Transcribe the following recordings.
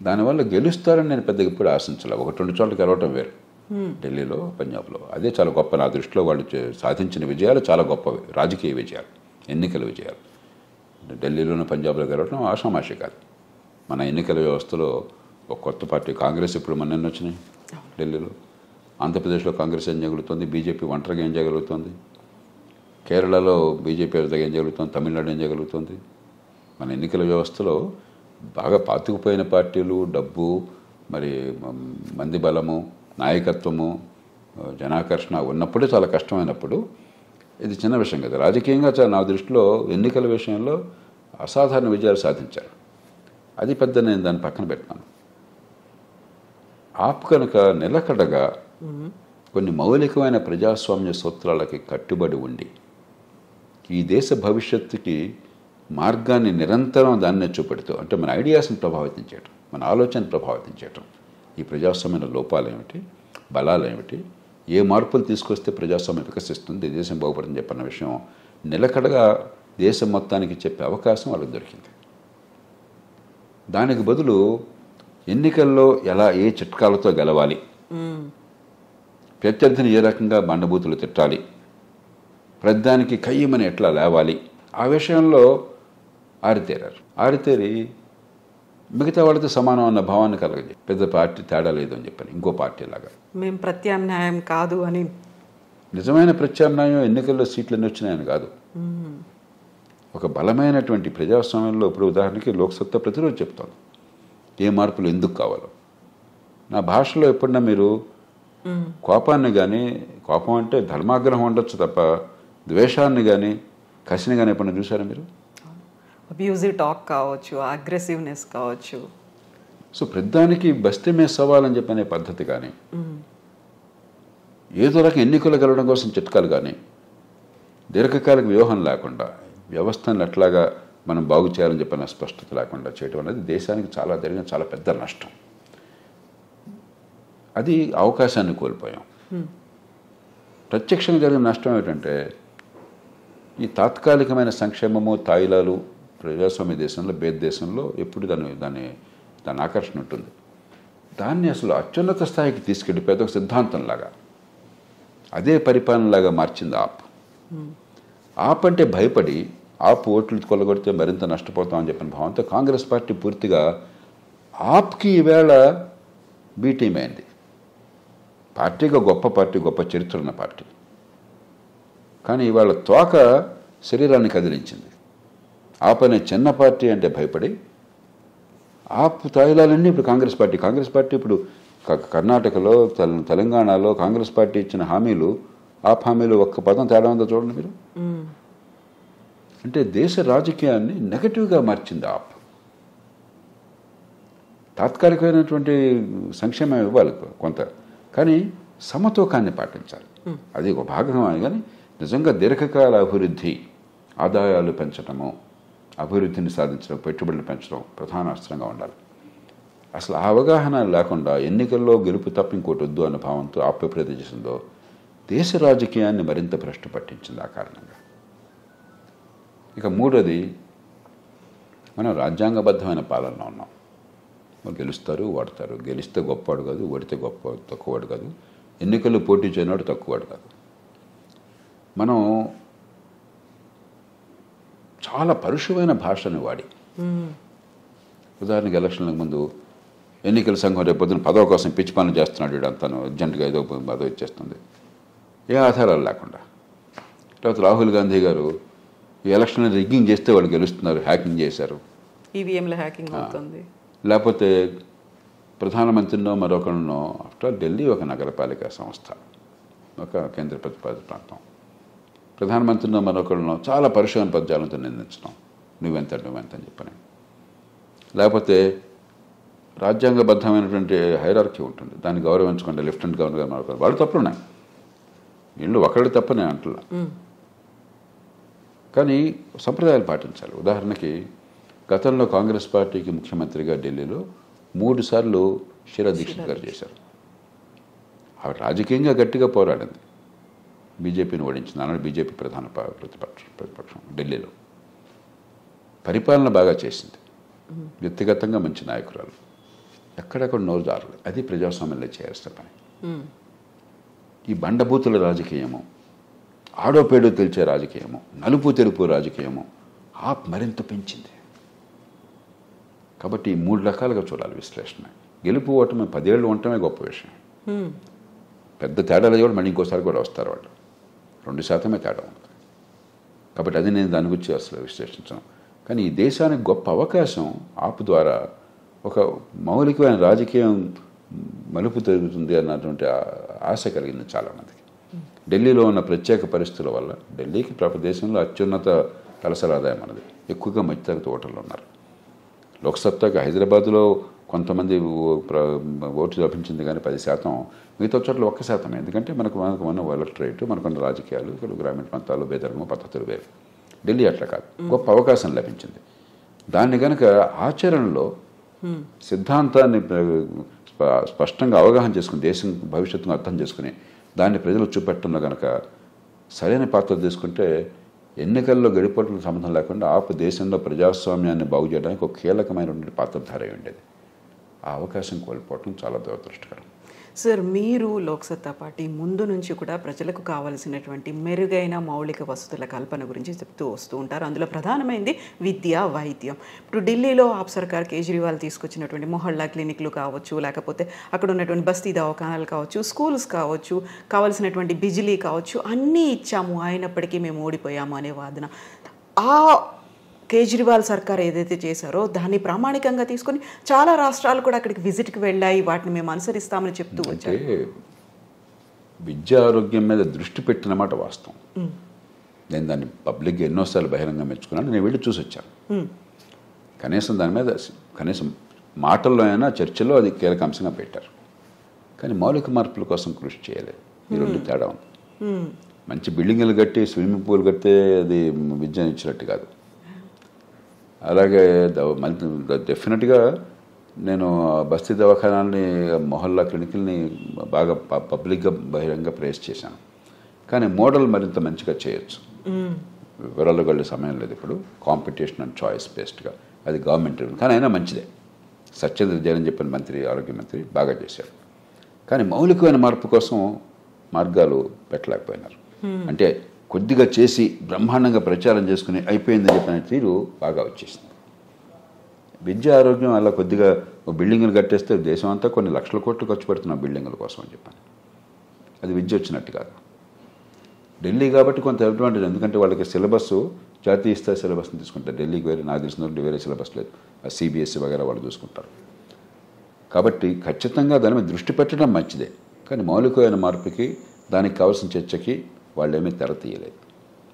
దానివల్ల గెలుస్తారని నేను పెద్దగా ఇప్పుడు ఆశించాలి. 1-2 చోట్ల గెలవటం వేరు, ఢిల్లీలో, పంజాబ్లో. అదే చాలా గొప్ప. నా దృష్టిలో వాళ్ళు సాధించిన విజయాలు చాలా గొప్పవి, రాజకీయ విజయాలు, ఎన్నికల విజయాలు. ఢిల్లీలోని పంజాబ్లో గెలవటం ఆషామాషి కాదు. మన ఎన్నికల వ్యవస్థలో ఒక కొత్త పార్టీ కాంగ్రెస్ ఇప్పుడు మొన్న వచ్చినాయి ఢిల్లీలో. ఆంధ్రప్రదేశ్లో కాంగ్రెస్ ఏం చేయగలుగుతుంది, బీజేపీ ఒంటరిగా ఏం చేయగలుగుతుంది, కేరళలో బీజేపీ ఏం చేయగలుగుతుంది, తమిళనాడు ఏం చేయగలుగుతుంది. మన ఎన్నికల వ్యవస్థలో బాగా పాతుకుపోయిన పార్టీలు, డబ్బు, మరి మంది బలము, నాయకత్వము, జనాకర్షణ ఉన్నప్పుడే చాలా కష్టమైనప్పుడు ఇది చిన్న విషయం కదా. రాజకీయంగా నా దృష్టిలో ఎన్నికల విషయంలో అసాధారణ విజయాలు సాధించారు. అది పెద్ద, నేను దాన్ని పక్కన పెట్టినాను. ఆప్ కనుక నిలకడగా కొన్ని మౌలికమైన ప్రజాస్వామ్య సూత్రాలకి కట్టుబడి ఉండి ఈ దేశ భవిష్యత్తుకి మార్గాన్ని నిరంతరం దాన్నే చూపెడుతూ, అంటే మన ఐడియాస్ని ప్రభావితం చేయటం, మన ఆలోచన ప్రభావితం చేయటం, ఈ ప్రజాస్వామ్య లోపాలు ఏమిటి, బలాలు ఏమిటి, ఏ మార్పులు తీసుకొస్తే ప్రజాస్వామ్యం వికసిస్తుంది, దేశం బాగుపడుతుంది చెప్పన్న విషయం నిలకడగా దేశం మొత్తానికి చెప్పే అవకాశం వాళ్ళకి దొరికింది. దానికి బదులు ఎన్నికల్లో ఎలా, ఏ చిట్కాలతో గెలవాలి, ప్రత్యర్థిని ఏ రకంగా బండబూతులు తిట్టాలి, ప్రధానికి కయ్యమని ఎట్లా లేవాలి, ఆ విషయంలో ఆరితేరి మిగతా వాళ్ళతో సమానం అన్న భావాన్ని కలగజేసి పెద్ద పార్టీ తేడా లేదు అని చెప్పని ఇంకో పార్టీ లాగా మేము ప్రత్యామ్నాయం కాదు అని. నిజమైన ప్రత్యామ్నాయం ఎన్నికల్లో సీట్లన్నీ వచ్చినాయని కాదు. ఒక బలమైనటువంటి ప్రజాస్వామ్యంలో ఇప్పుడు ఉదాహరణకి లోక్సత్తా ప్రతిరోజు చెప్తాను ఏ మార్పులు ఎందుకు కావాలో. నా భాషలో ఎప్పుడన్నా మీరు కోపాన్ని కానీ, కోపం అంటే ధర్మాగ్రహం ఉండొచ్చు తప్ప ద్వేషాన్ని కానీ, కసిని కానీ ఎప్పుడన్నా చూసారా మీరు? అబ్యూజివ్ టాక్ కావచ్చు, అగ్రెసివ్నెస్ కావచ్చు. సో ప్రతిదానికి బస్తీ మీద సవాల్ అని చెప్పనే పద్ధతి కానీ, ఏదో రకం ఎన్నికలు గెలవడం కోసం చిట్కాలు కానీ, దీర్ఘకాలిక వ్యూహం లేకుండా వ్యవస్థను ఎట్లాగా మనం బాగు చేయాలని చెప్పిన స్పష్టత లేకుండా చేయడం అనేది దేశానికి జరిగిన చాలా పెద్ద నష్టం. అది అవకాశాన్ని కోల్పోయాం. ప్రత్యక్షంగా జరిగిన నష్టం ఏంటంటే ఈ తాత్కాలికమైన సంక్షేమము, తాయిలాలు ప్రజాస్వామ్య దేశంలో, దేశంలో ఎప్పుడు దాని ఆకర్షణ ఉంటుంది. దాన్ని అసలు అత్యున్నత స్థాయికి తీసుకెళ్ళిపోయేది ఒక సిద్ధాంతంలాగా, అదే పరిపాలనలాగా మార్చింది ఆప్. ఆప్ అంటే భయపడి ఆప్ ఓట్లు కొల్లగొడితే మరింత నష్టపోతామని చెప్పిన భావంతో కాంగ్రెస్ పార్టీ పూర్తిగా ఆప్కి ఈవేళ బి టీమ్ అయింది. పార్టీగా గొప్ప పార్టీ, గొప్ప చరిత్ర ఉన్న పార్టీ, కానీ ఇవాళ తోక శరీరాన్ని కదిలించింది. ఆప్ అనే చిన్న పార్టీ అంటే భయపడి ఆప్ తాయిలాలన్నీ ఇప్పుడు కాంగ్రెస్ పార్టీ ఇప్పుడు కర్ణాటకలో, తెలంగాణలో కాంగ్రెస్ పార్టీ ఇచ్చిన హామీలు, ఆప్ హామీలు ఒక్క పదం తేడా ఉందో చూడండి మీరు. అంటే దేశ రాజకీయాన్ని నెగటివ్గా మార్చింది ఆప్. తాత్కాలికమైనటువంటి సంక్షేమం ఇవ్వాలి కొంత, కానీ సమతూకాన్ని పాటించాలి, అది ఒక భాగం. కానీ నిజంగా దీర్ఘకాల అభివృద్ధి, ఆదాయాలు పెంచడము, అభివృద్ధిని సాధించడం, పెట్టుబడులు పెంచడం ప్రధాన అస్త్రంగా ఉండాలి. అసలు ఆ అవగాహన లేకుండా ఎన్నికల్లో గెలుపు తప్ప ఇంకోటి వద్దు అన్న భావంతో ఆప్ ఎప్పుడైతే చేసిందో దేశ రాజకీయాన్ని మరింత భ్రష్టు పట్టించింది. ఆ కారణంగా ఇక మూడోది, మనం రాజ్యాంగబద్ధమైన పాలనలో ఉన్నాం. గెలుస్తారు, ఓడతారు. గెలిస్తే గొప్పవాడు కాదు, ఓడితే తక్కువవాడు కాదు, ఎన్నికల్లో పోటీ చేయనివాడు తక్కువవాడు కాదు. మనం చాలా పరుషమైన భాషని వాడి, ఉదాహరణకి ఎలక్షన్లకు ముందు ఎన్నికల సంఘం రేపు పొద్దున పదవి కోసం పిచ్చి పనులు చేస్తున్నాడు, వీడు అంతాను అర్జెంటుగా ఏదో పదవి ఇచ్చేస్తుంది ఏ ఆధారాలు లేకుండా. తర్వాత రాహుల్ గాంధీ గారు ఈ ఎలక్షన్ రిగ్గింగ్ చేస్తే వాళ్ళు గెలుస్తున్నారు, హ్యాకింగ్ చేశారు, ఈవీఎంలో హ్యాకింగ్ అవుతుంది. లేకపోతే ప్రధానమంత్రినో మరొకరినో, ఆఫ్టర్ ఢిల్లీ ఒక నగరపాలిక సంస్థ, ఒక కేంద్ర ప్రతిపాదిత ప్రాంతం, ప్రధానమంత్రినో మరొకరినో చాలా పరుషమైన పద్యాలతో నిందించడం, నువ్వెంత అని చెప్పని. లేకపోతే రాజ్యాంగబద్ధమైనటువంటి హైరార్కీ ఉంటుంది, దాన్ని గౌరవించకుండా లెఫ్టినెంట్ గవర్నర్ గారు మరొకరు, వాళ్ళు తప్పులున్నాయి, వీళ్ళు ఒకళ్ళు తప్పనే అంటున్నా. కానీ సంప్రదాయాలు పాటించాలి. ఉదాహరణకి గతంలో కాంగ్రెస్ పార్టీకి ముఖ్యమంత్రిగా ఢిల్లీలో 3 సార్లు షీలా దీక్షిత్ గారు చేశారు. ఆవిడ రాజకీయంగా గట్టిగా పోరాడింది, బీజేపీని ఓడించింది. ఆనాడు బీజేపీ ప్రధాన ప్రతిపక్షం ఢిల్లీలో. పరిపాలన బాగా చేసింది, వ్యక్తిగతంగా మంచి నాయకురాలు. ఎక్కడెక్కడ నోరు జారలేదు. అది ప్రజాస్వామ్యంలో చేయాల్సిన పని. ఈ బండబూతుల రాజకీయము, ఆడోపేడో తెలిచే రాజకీయము, నలుపు తెలుపు రాజకీయము మరింత పెంచింది. కాబట్టి 3 రకాలుగా చూడాలి విశ్లేషణ. గెలుపు ఓటమి 10 ఏళ్ళు ఉండటమే గొప్ప విషయం. పెద్ద తేడాలు కూడా మళ్ళీ ఇంకోసారి కూడా వస్తారు వాళ్ళు. 2% తేడా ఉంటుంది. కాబట్టి అది నేను దాని గురించి అసలు విశ్లేషించను. కానీ ఈ దేశానికి గొప్ప అవకాశం ఆపు ద్వారా ఒక మౌలికమైన రాజకీయం మలుపు తిరుగుతుంది అన్నటువంటి ఆశ కలిగింది చాలామందికి. ఢిల్లీలో ఉన్న ప్రత్యేక పరిస్థితుల వల్ల ఢిల్లీకి దేశంలో అత్యున్నత తలసరి ఆదాయం అన్నది, ఎక్కువగా మధ్యతరగతి ఓటర్లు ఉన్నారు. లోక్సత్తాకి హైదరాబాద్లో కొంతమంది ఓటు లభించింది, కానీ 10%. మిగతా చోట్ల 1%. ఎందుకంటే మనకు మన ఎలక్టరేట్, మనకున్న రాజకీయాలు, ఇక్కడ గ్రామీణ ప్రాంతాల్లో పేదరికము పద్ధతులు వేరు. ఢిల్లీ అట్లా కాదు, గొప్ప అవకాశం లభించింది. దాన్ని కనుక ఆచరణలో సిద్ధాంతాన్ని స్పష్టంగా అవగాహన చేసుకుని, దేశం భవిష్యత్తును అర్థం చేసుకుని దాన్ని ప్రజలు చూపెట్టడంలో కనుక సరైన పాత్ర తీసుకుంటే ఎన్నికల్లో గడిపోవడానికి సంబంధం లేకుండా దేశంలో ప్రజాస్వామ్యాన్ని బాగు చేయడానికి ఒక కీలకమైనటువంటి పాత్రధార అయి ఉండేది. ఆ అవకాశం కోల్పోవటం చాలా దురదృష్టకరం. సార్, మీరు లోక్సత్తా పార్టీ ముందు నుంచి కూడా ప్రజలకు కావాల్సినటువంటి మెరుగైన మౌలిక వసతుల కల్పన గురించి చెప్తూ వస్తూ ఉంటారు. అందులో ప్రధానమైనది విద్య, వైద్యం. ఇప్పుడు ఢిల్లీలో ఆప్ సర్కార్ కేజ్రీవాల్ తీసుకొచ్చినటువంటి మొహల్లా క్లినిక్లు కావచ్చు, లేకపోతే అక్కడ ఉన్నటువంటి బస్తీ దవాఖానాలు కావచ్చు, స్కూల్స్ కావచ్చు, కావాల్సినటువంటి బిజిలీ కావచ్చు, అన్నీ ఇచ్చాము, అయినప్పటికీ మేము ఓడిపోయాము అనే వాదన. కేజ్రీవాల్ సర్కార్ ఏదైతే చేశారో దాన్ని ప్రామాణికంగా తీసుకొని చాలా రాష్ట్రాలు కూడా అక్కడికి విజిట్కి వెళ్ళాయి, వాటిని మేము అనుసరిస్తామని చెప్తూ వచ్చారు. విద్యా ఆరోగ్యం మీద దృష్టి పెట్టినమాట వాస్తవం. నేను దాన్ని పబ్లిక్గా ఎన్నోసార్లు బహిరంగ మెచ్చుకున్నాను. నేను వెళ్ళి చూసి వచ్చాను. కనీసం దాని మీద మాటల్లో అయినా చర్చలో అది కీలక అంశంగా పెట్టారు. కానీ మౌలిక మార్పుల కోసం కృషి చేయలేదు. ఈ 2 తేడా ఉంది. మంచి బిల్డింగులు కట్టి, స్విమ్మింగ్ పూల్ కడితే అది విద్యను ఇచ్చినట్టు కాదు. అలాగే డెఫినెట్గా నేను బస్తీ దవాఖానాల్ని, మొహల్లా క్లినిక్ని బాగా పబ్లిక్గా బహిరంగ ప్రేస్ చేశాను. కానీ మోడల్ మరింత మంచిగా చేయొచ్చు. వివరాలు వెళ్ళే సమయం లేదు ఇప్పుడు. కాంపిటీషన్ అండ్ చాయిస్ బేస్డ్గా అది గవర్నమెంట్, కానీ అయినా మంచిదే. సత్యేంద్ర జైన్ అని చెప్పిన ఆరోగ్య మంత్రి బాగా చేశారు. కానీ మౌలికమైన మార్పు కోసం మార్గాలు పెట్టలేకపోయినారు. అంటే కొద్దిగా చేసి బ్రహ్మాండంగా ప్రచారం చేసుకుని అయిపోయిందని చెప్పిన తీరు బాగా వచ్చేసింది. విద్యా ఆరోగ్యం అలా కొద్దిగా బిల్డింగులు కట్టేస్తే దేశం అంతా కొన్ని లక్షల కోట్లు ఖర్చు పెడుతున్నాం బిల్డింగుల కోసం అని చెప్పాను. అది విద్య వచ్చినట్టు కాదు. ఢిల్లీ కాబట్టి కొంత అడ్వాంటేజ్, ఎందుకంటే వాళ్ళకి సిలబస్ జాతీయ స్థాయి సిలబస్ని తీసుకుంటారు. ఢిల్లీకి వేరే, నాకు తెలిసిన వేరే సిలబస్ లేదు. CBSE వగేరా వాళ్ళు చూసుకుంటారు. కాబట్టి ఖచ్చితంగా దాని మీద దృష్టి పెట్టడం మంచిదే. కానీ మౌలికమైన మార్పుకి, దానికి కావాల్సిన చర్చకి వాళ్ళేమీ తెర తీయలేదు.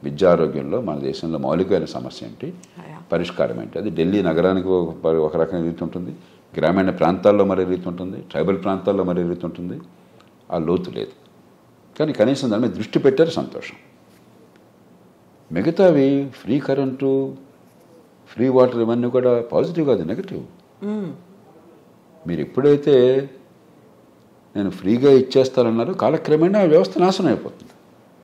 విద్యా ఆరోగ్యంలో మన దేశంలో మౌలికమైన సమస్య ఏంటి, పరిష్కారం ఏంటి, అది ఢిల్లీ నగరానికి ఒక రకమైన రీతి ఉంటుంది, గ్రామీణ ప్రాంతాల్లో మరో రీతి ఉంటుంది, ట్రైబల్ ప్రాంతాల్లో మరో రీతి ఉంటుంది. ఆ లోతు లేదు. కానీ కనీసం దాని మీద దృష్టి పెట్టారు, సంతోషం. మిగతావి ఫ్రీ కరెంటు, ఫ్రీ వాటర్, ఇవన్నీ కూడా పాజిటివ్ కాదు, నెగటివ్. మీరు ఎప్పుడైతే నేను ఫ్రీగా ఇచ్చేస్తానన్నారో కాలక్రమేణా ఆ వ్యవస్థ నాశనం అయిపోతుంది.